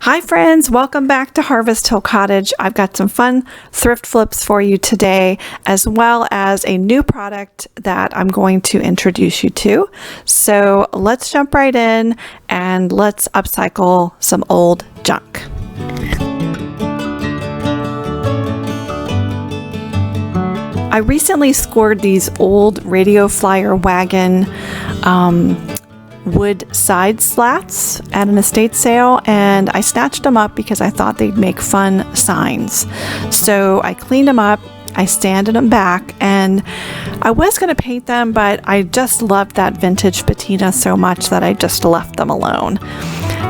Hi friends, welcome back to Harvest Hill Cottage. I've got some fun thrift flips for you today, as well as a new product that I'm going to introduce you to. So let's jump right in and let's upcycle some old junk. I recently scored these old radio flyer wagon wood side slats at an estate sale, and I snatched them up because I thought they'd make fun signs. So I cleaned them up, I sanded them back, and I was going to paint them, but I just loved that vintage patina so much that I just left them alone.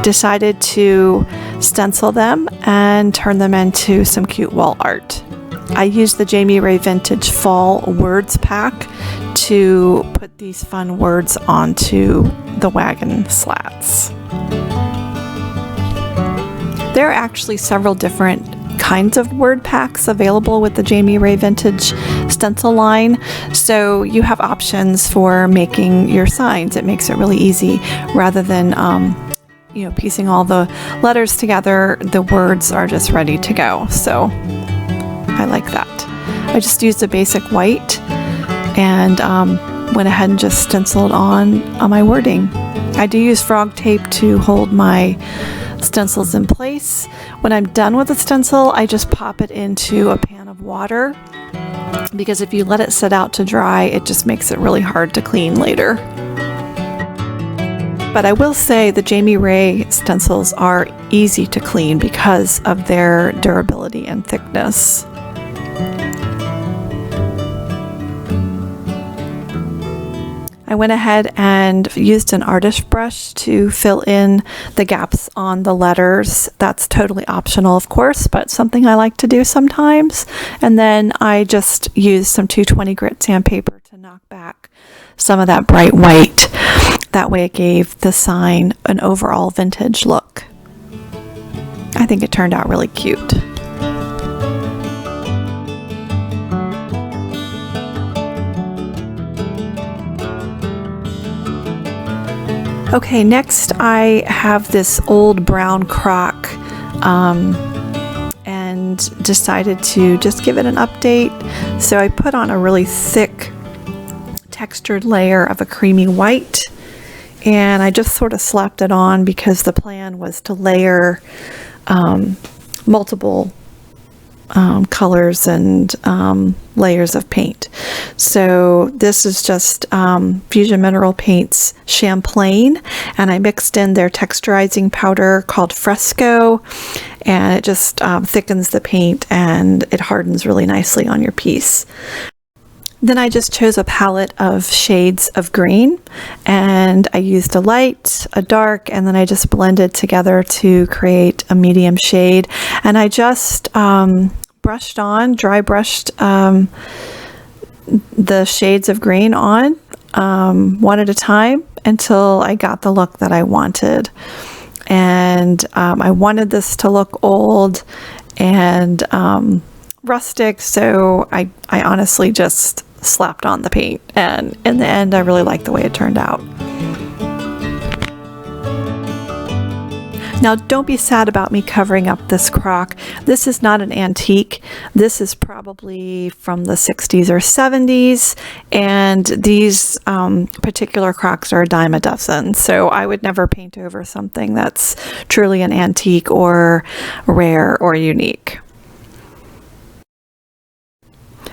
Decided to stencil them and turn them into some cute wall art. I used the Jami Vintage Fall Words Pack to put these fun words onto the wagon slats. There are actually several different kinds of word packs available with the Jami Vintage stencil line, so you have options for making your signs. It makes it really easy rather than piecing all the letters together. The words are just ready to go, so I like that. I just used a basic white and went ahead and just stenciled on my wording. I do use frog tape to hold my stencils in place. When I'm done with the stencil, I just pop it into a pan of water, because if you let it sit out to dry, it just makes it really hard to clean later. But I will say the Jami stencils are easy to clean because of their durability and thickness. I went ahead and used an artist brush to fill in the gaps on the letters. That's totally optional, of course, but something I like to do sometimes. And then I just used some 220 grit sandpaper to knock back some of that bright white. That way it gave the sign an overall vintage look. I think it turned out really cute. Okay, next I have this old brown crock and decided to just give it an update. So I put on a really thick textured layer of a creamy white, and I just sort of slapped it on because the plan was to layer multiple colors and layers of paint. So this is just Fusion Mineral Paints Champlain, and I mixed in their texturizing powder called Fresco, and it just thickens the paint and it hardens really nicely on your piece. Then I just chose a palette of shades of green, and I used a light, a dark, and then I just blended together to create a medium shade. And I just dry brushed the shades of green on one at a time until I got the look that I wanted. And I wanted this to look old and rustic, so I honestly just slapped on the paint, and in the end I really like the way it turned out. Now don't be sad about me covering up this crock. This is not an antique. This is probably from the 60s or 70s, and these particular crocks are a dime a dozen, so I would never paint over something that's truly an antique or rare or unique.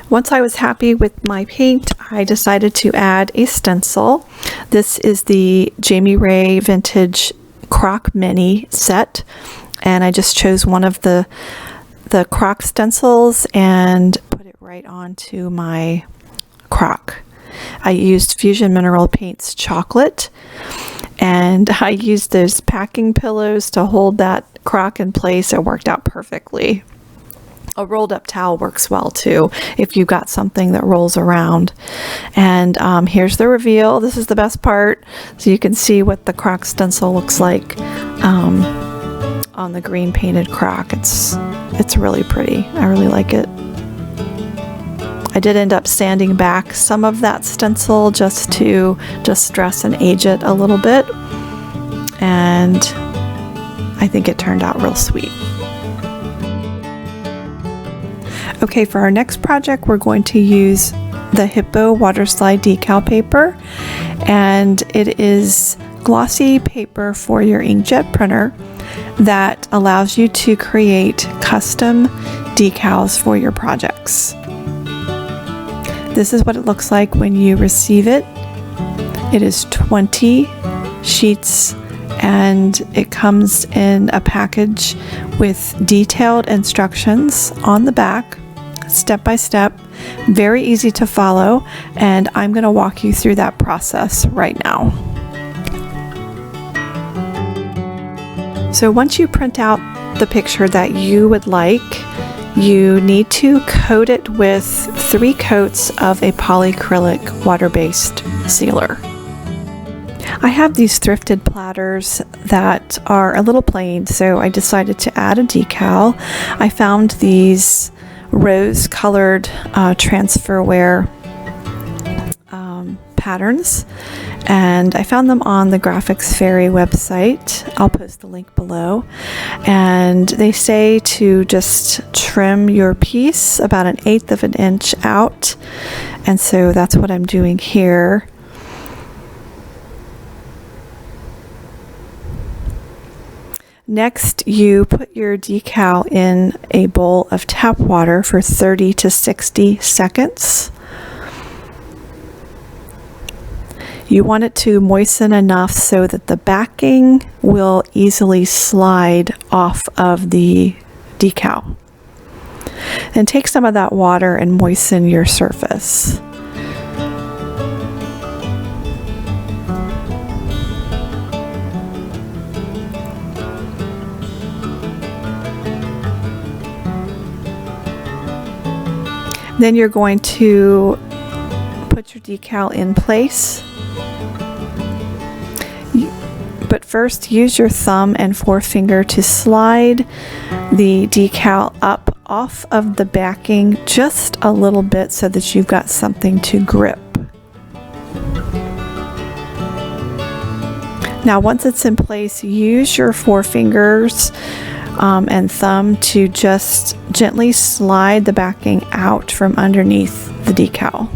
Once I was happy with my paint, I decided to add a stencil. This is the Jami Vintage Crock Mini set, and I just chose one of the Crock stencils and put it right onto my crock. I used Fusion Mineral Paints Chocolate, and I used those packing pillows to hold that crock in place. It worked out perfectly. A rolled up towel works well too if you've got something that rolls around. And here's the reveal. This is the best part, so you can see what the crock stencil looks like on the green painted crock. It's really pretty. I really like it. I did end up sanding back some of that stencil just to stress and age it a little bit, and I think it turned out real sweet. Okay, for our next project, we're going to use the Hiipoo Waterslide Decal paper, and it is glossy paper for your inkjet printer that allows you to create custom decals for your projects. This is what it looks like when you receive it. It is 20 sheets and it comes in a package with detailed instructions on the back, step by step, very easy to follow, and I'm going to walk you through that process right now. So once you print out the picture that you would like, you need to coat it with 3 coats of a polyacrylic water-based sealer. I have these Thrifted platters that are a little plain, so I decided to add a decal. I found these rose-colored transferware patterns, and I found them on the Graphics Fairy website. I'll post the link below. And they say to just trim your piece about 1/8 of an inch out, and so that's what I'm doing here. Next, you put your decal in a bowl of tap water for 30 to 60 seconds. You want it to moisten enough so that the backing will easily slide off of the decal. And take some of that water and moisten your surface. Then you're going to put your decal in place. But first, use your thumb and forefinger to slide the decal up off of the backing just a little bit so that you've got something to grip. Now, once it's in place, use your forefingers and thumb to just gently slide the backing out from underneath the decal.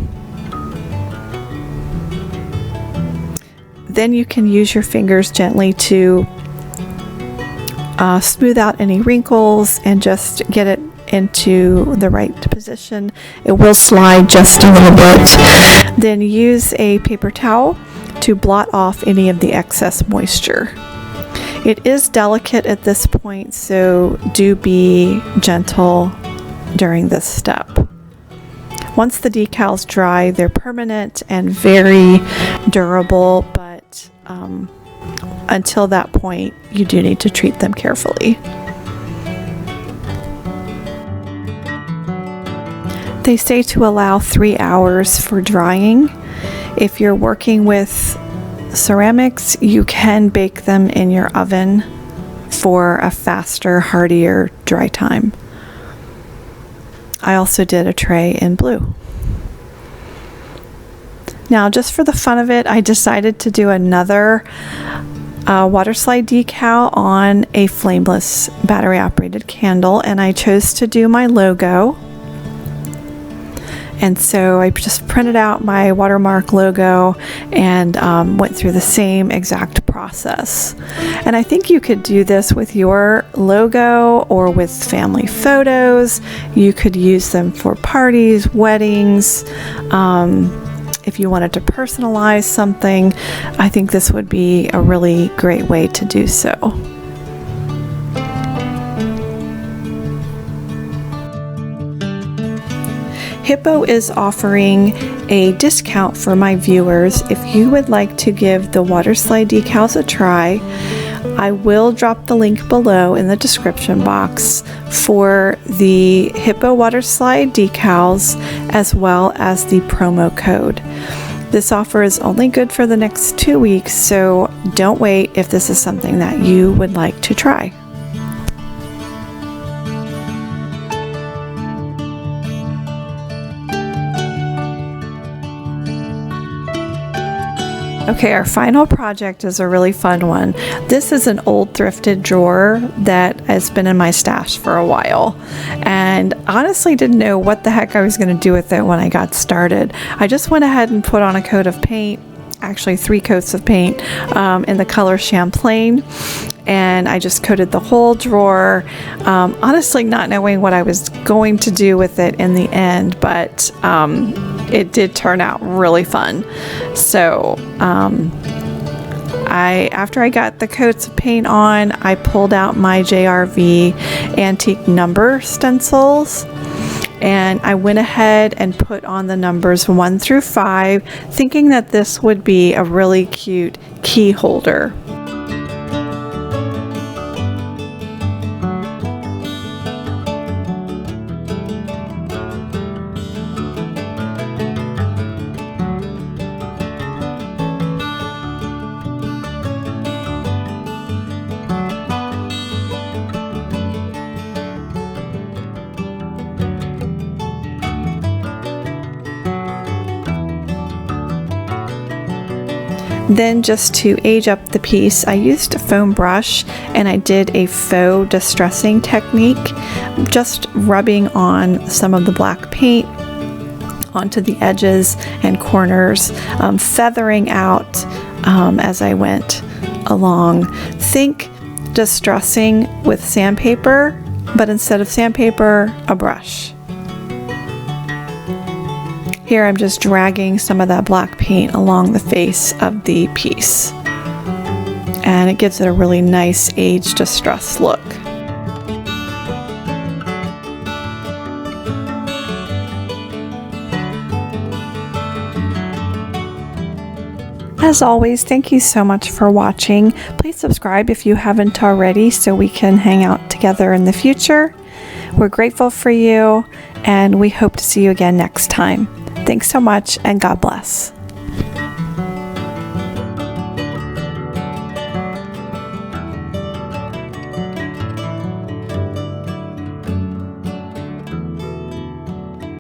Then you can use your fingers gently to smooth out any wrinkles and just get it into the right position. It will slide just a little bit. Then use a paper towel to blot off any of the excess moisture. It is delicate at this point, so do be gentle during this step. Once the decals dry, they're permanent and very durable, but until that point, you do need to treat them carefully. They say to allow 3 hours for drying. If you're working with ceramics, you can bake them in your oven for a faster, hardier dry time. I also did a tray in blue. Now, just for the fun of it, I decided to do another Waterslide decal on a flameless battery operated candle, and I chose to do my logo. And so I just printed out my watermark logo and went through the same exact process. And I think you could do this with your logo or with family photos. You could use them for parties, weddings. If you wanted to personalize something, I think this would be a really great way to do so. Hiipoo is offering a discount for my viewers. If you would like to give the Waterslide decals a try, I will drop the link below in the description box for the Hiipoo Waterslide decals as well as the promo code. This offer is only good for the next 2 weeks, so don't wait if this is something that you would like to try. Okay, our final project is a really fun one. This is an old thrifted drawer that has been in my stash for a while, and honestly didn't know what the heck I was going to do with it when I got started. I just went ahead and put on a coat of paint, actually 3 coats of paint in the color Champlain, and I just coated the whole drawer, honestly not knowing what I was going to do with it in the end, but it did turn out really fun. So after I got the coats of paint on, I pulled out my JRV antique number stencils, and I went ahead and put on the numbers 1 through 5, thinking that this would be a really cute key holder. Then, just to age up the piece, I used a foam brush and I did a faux distressing technique, just rubbing on some of the black paint onto the edges and corners, feathering out as I went along. Think distressing with sandpaper, but instead of sandpaper, a brush. Here I'm just dragging some of that black paint along the face of the piece, and it gives it a really nice age distressed look. As always, thank you so much for watching. Please subscribe if you haven't already so we can hang out together in the future. We're grateful for you, and we hope to see you again next time. Thanks so much, and God bless.